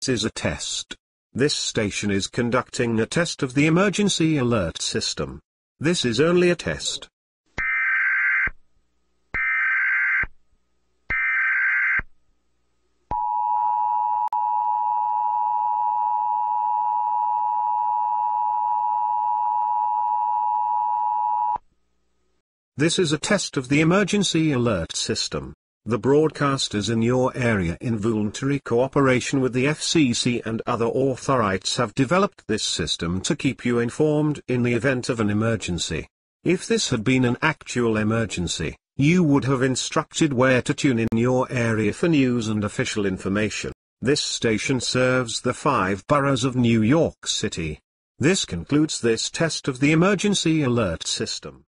is a test. This station is conducting a test of the emergency alert system. This is only a test. This is a test of the emergency alert system. The broadcasters in your area in voluntary cooperation with the FCC and other authorities have developed this system to keep you informed in the event of an emergency. If this had been an actual emergency, you would have instructed where to tune in your area for news and official information. This station serves the 5 boroughs of New York City. This concludes this test of the emergency alert system.